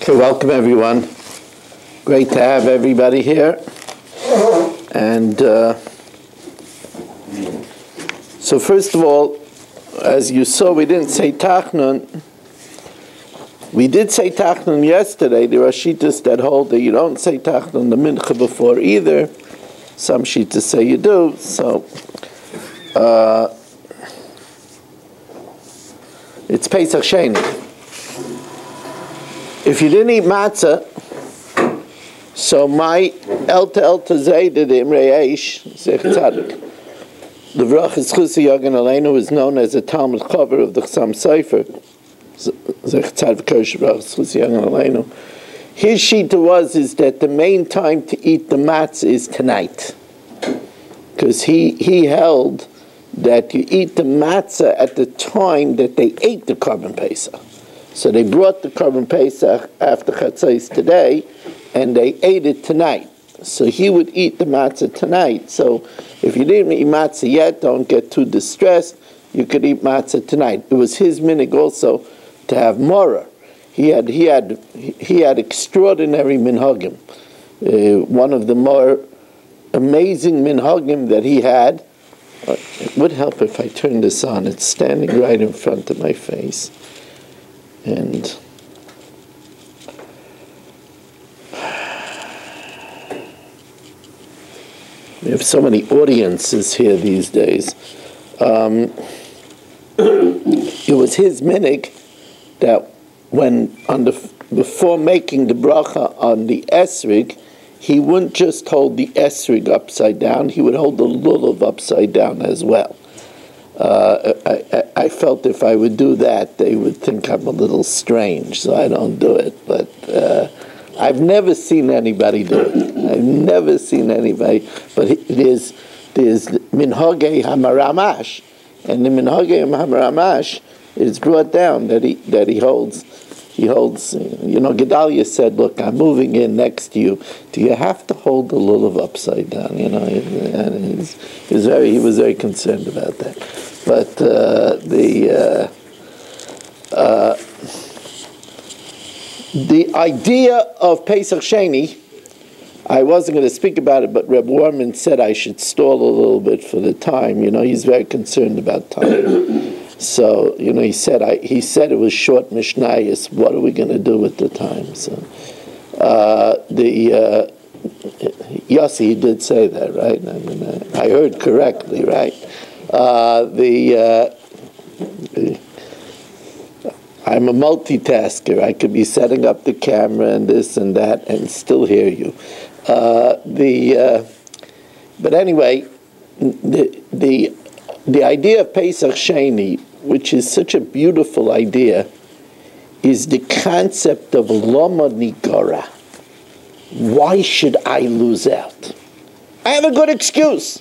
Okay, welcome everyone. Great to have everybody here. And so first of all, as you saw, we didn't say Tachnun. We did say Tachnun yesterday. There are Shittas that hold that you don't say Tachnun the Mincha before either. Some Shittas say you do. So it's Pesach Sheni. If you didn't eat matzah, so my Elta Zayda the Imrei Eish, Zech Tzadik, the Vrachas Chusi Yagan Aleinu is known as a Talmud Chaver of the Chassam Sofer, Zech Tzadik Kosh Vrachas Chusi Yagan Aleinu. His shita is that the main time to eat the matzah is tonight, because he held that you eat the matzah at the time that they ate the Korban Pesach. So they brought the Korban Pesach after Chatzos today, and they ate it tonight. So he would eat the matzah tonight. So if you didn't eat matzah yet, don't get too distressed. You could eat matzah tonight. It was his minig also to have morah. He had extraordinary minhagim. One of the more amazing minhagim that he had. It would help if I turn this on. It's standing right in front of my face. And we have so many audiences here these days. It was his minig that before making the bracha on the esrig, he wouldn't just hold the esrig upside down, he would hold the lulav upside down as well. I felt if I would do that, they would think I'm a little strange, so I don't do it. But I've never seen anybody do it. I've never seen anybody. But there's minhagei hamaramash, and the minhagei hamaramash is brought down that he holds. He holds. Gedalia said, "Look, I'm moving in next to you. Do you have to hold the lulav upside down?" And he was very concerned about that. But the idea of Pesach Sheni, I wasn't going to speak about it, but Reb Warman said I should stall a little bit for the time. He's very concerned about time. So, he said it was short Mishnayos. What are we going to do with the time? So, Yossi did say that, right? I mean, I heard correctly, right? I'm a multitasker. I could be setting up the camera and this and that and still hear you. But anyway, the idea of Pesach Sheni, which is such a beautiful idea, is the concept of Lama Nigara. Why should I lose out? I have a good excuse.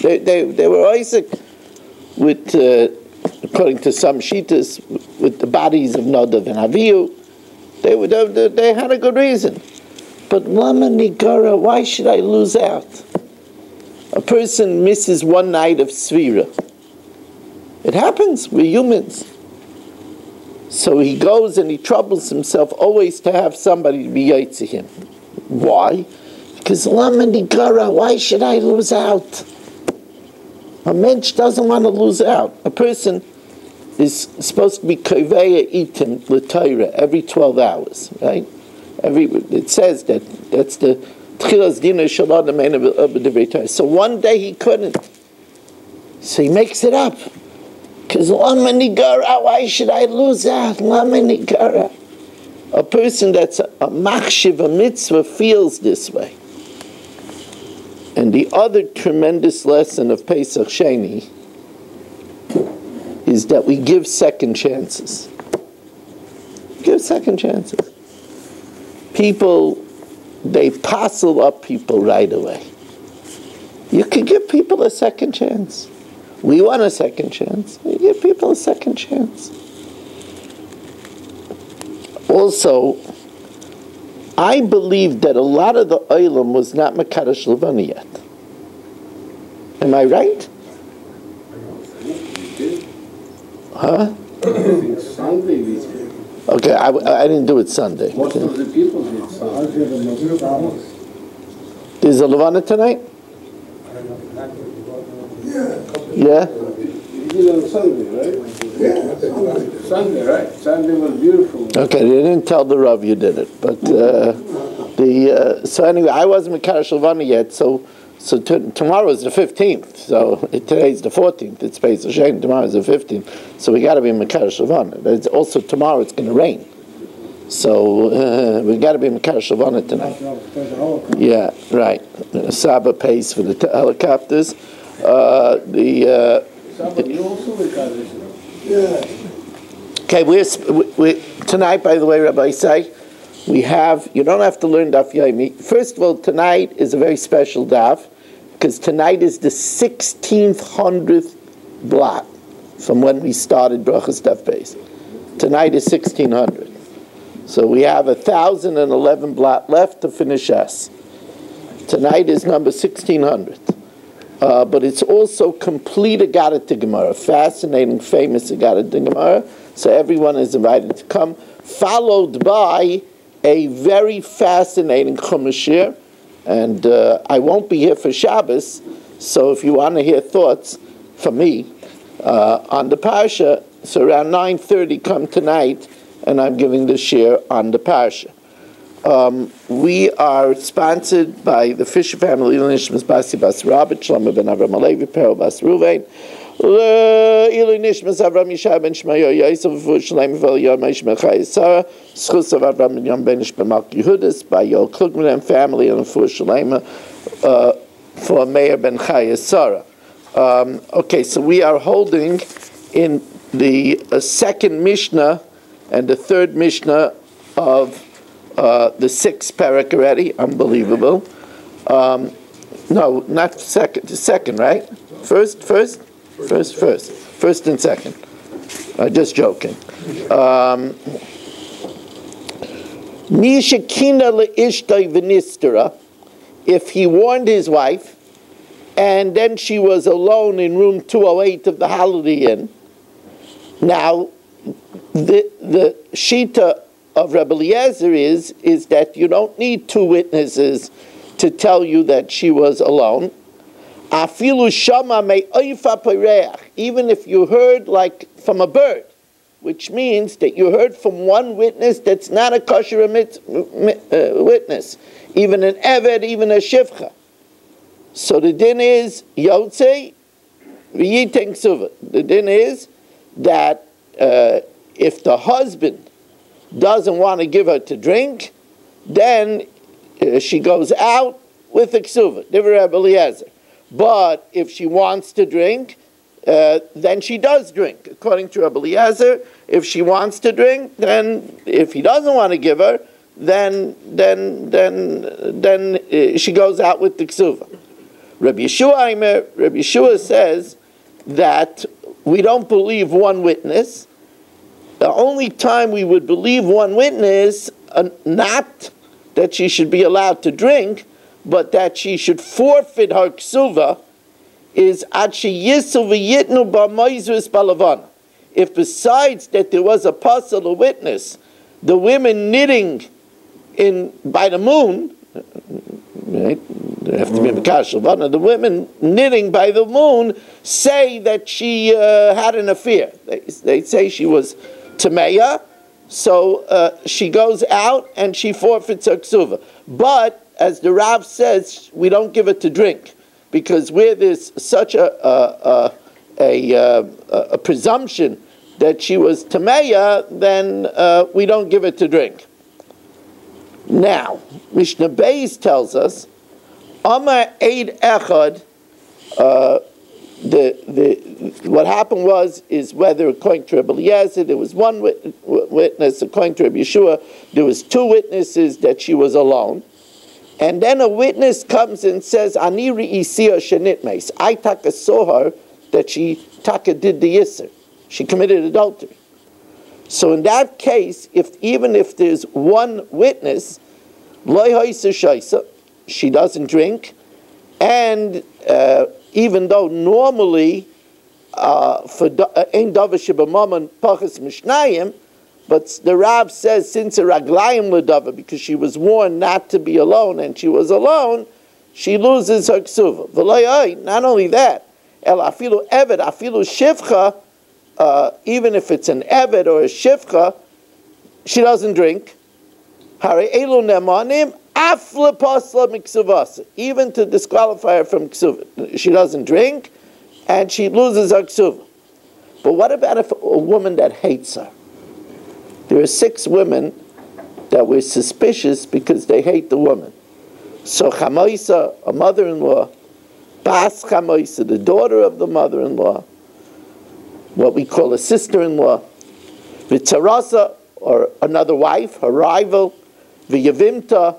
They were Isaac with, according to some Shittas, with the bodies of Nadav and Avihu. They had a good reason. But Lama Nigara, why should I lose out? A person misses one night of Svira. It happens. We're humans. So he goes and he troubles himself always to have somebody to be yotze him. Why? Because Lama Nigara, why should I lose out? A mensch doesn't want to lose out. A person is supposed to be koveya itim l'Torah every 12 hours, right? It says that's the tchilas dina shalad amein of divrei Torah. So one day he couldn't. So he makes it up. Because Lama Nigara, why should I lose out? Lama Nigara. A person that's a machshiv, a mitzvah, feels this way. And the other tremendous lesson of Pesach Sheni is that we give second chances. Give second chances. People, they passel up people right away. You could give people a second chance. We want a second chance. You give people a second chance. Also, I believe that a lot of the Olam was not Makadosh Levana yet. Am I right? Huh? I think some babies did. Okay, I didn't do it Sunday. Most of the people did Sunday. Is a Levana tonight? Yeah? You did on Sunday, right? Sunday, right? Sunday was beautiful. Okay, they didn't tell the Rav you did it, but so anyway, I wasn't Mekadosh Levana yet, so tomorrow is the 15th, so today's the 14th, it's Pesach Sheni, tomorrow is the 15th, so we got to be Mekadosh Levana. It's also tomorrow it's going to rain, so we got to be Mekadosh Levana tonight. Yeah, right. Saba pays for the helicopters. Saba, you also Mekadosh. Okay, we tonight, by the way, Rabbi Isai, we have, you don't have to learn Daf Yomi. First of all, tonight is a very special Daf, because tonight is the 1600th blot from when we started Brachas Daf Beis. Tonight is 1600. So we have 1011 blot left to finish us. Tonight is number 1600. But it's also complete Agadah Gemara, fascinating, famous Agadah Gemara. So everyone is invited to come, followed by a very fascinating Chumash, and I won't be here for Shabbos, so if you want to hear thoughts from me on the Parsha, so around 9:30 come tonight, and I'm giving the share on the Parsha. We are sponsored by the Fisher family, Nishmas Basi Bas Rabbi, Shlomo ben Avram Alevi, Perel Bas Ruvain, Ili Nishmas Avram Yishai ben Shmayo, Yosef Shalem Vel Yom Ishmael Chai Sarah, Schus of Avram Yom ben Ishmael Malk Yehudis, by Yo Klugman and family, and for Shalem, for Meir ben Chai Sarah. Okay, so we are holding in the second Mishnah and the third Mishnah of the sixth parak already. Unbelievable. No, not second. The second, right? First and second. Just joking. If he warned his wife, and then she was alone in room 208 of the Holiday Inn. Now, the Shita of Rebbe Eliezer is that you don't need two witnesses to tell you that she was alone. Afilu shama me'oifa pereach, even if you heard like from a bird, which means that you heard from one witness that's not a kosher witness, even an eved, even a shivcha. So the din is yotze v'yiteng suva. The din is that if the husband doesn't want to give her to drink, then she goes out with a ksuva, Divrei Rebbe Eliezer. But if she wants to drink, then she does drink. According to Rebbe Eliezer, if she wants to drink, then if he doesn't want to give her, then she goes out with the ksuva. Rabbi Yeshua says that we don't believe one witness. The only time we would believe one witness, not that she should be allowed to drink, but that she should forfeit her ksuva, is ad sheyisu v'yitnu b'moizrus balavana. If besides that there was a puzzle, a witness, the women knitting by the moon, right? They have to be Mekadosh. The women knitting by the moon say that she had an affair. They say she was Tameya, so she goes out and she forfeits her ksuva. But as the Rav says, we don't give it to drink, because where there's such a presumption that she was Tameya, then we don't give it to drink. Now, Mishnah Beis tells us, Amar Eid Echad, what happened is whether according to Rebbe Eliezer there was one witness, according to Rebbe Yeshua there was two witnesses that she was alone, and then a witness comes and says, Ani ri'isiya shenitmeis, I taka saw her that she taka did the yisr, she committed adultery. So in that case, even if there's one witness, loy ha'isur shaisa, she doesn't drink, and even though normally for ein davar shebamammon pachas mishnayim, But the Rav says, since a raglayim l'dava, because she was warned not to be alone, and she was alone, she loses her ksuva. V'lo, not only that, el afilu eved, afilu shivcha, even if it's an eved or a shivcha, she doesn't drink. Hare elu nemanim, af lepasla miksuvasa. Even to disqualify her from ksuva. She doesn't drink, and she loses her ksuva. But what about if a woman that hates her? There are 6 women that were suspicious because they hate the woman. So Chamoisa, a mother-in-law, Bas Chamoisa, the daughter of the mother-in-law, what we call a sister-in-law, Vitzarasa, or another wife, her rival, V'yavimta,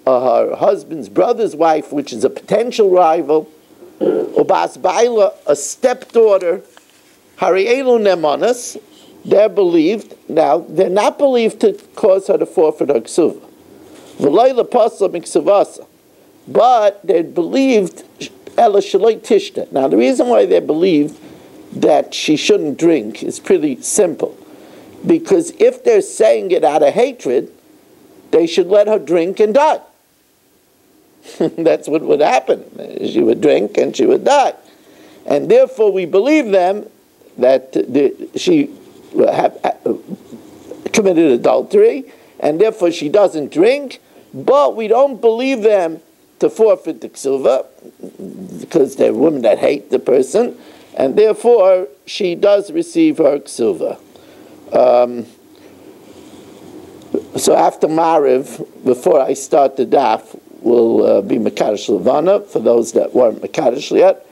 her husband's brother's wife, which is a potential rival, Ubas Baila, a stepdaughter, Harielu Nemanas, they're believed. Now, they're not believed to cause her to forfeit her ksuva. V'layla pasla miksuvasa. But they're believed, ela shaloi tishta. Now, the reason why they're believed that she shouldn't drink is pretty simple. Because if they're saying it out of hatred, they should let her drink and die. That's what would happen. She would drink and she would die. And therefore we believe them that she committed adultery, and therefore she doesn't drink, but we don't believe them to forfeit the ksuva, because they're women that hate the person, and therefore she does receive her ksuva. So after Mariv, before I start the daf, will be Mekadosh Levana, for those that weren't Mekadosh yet.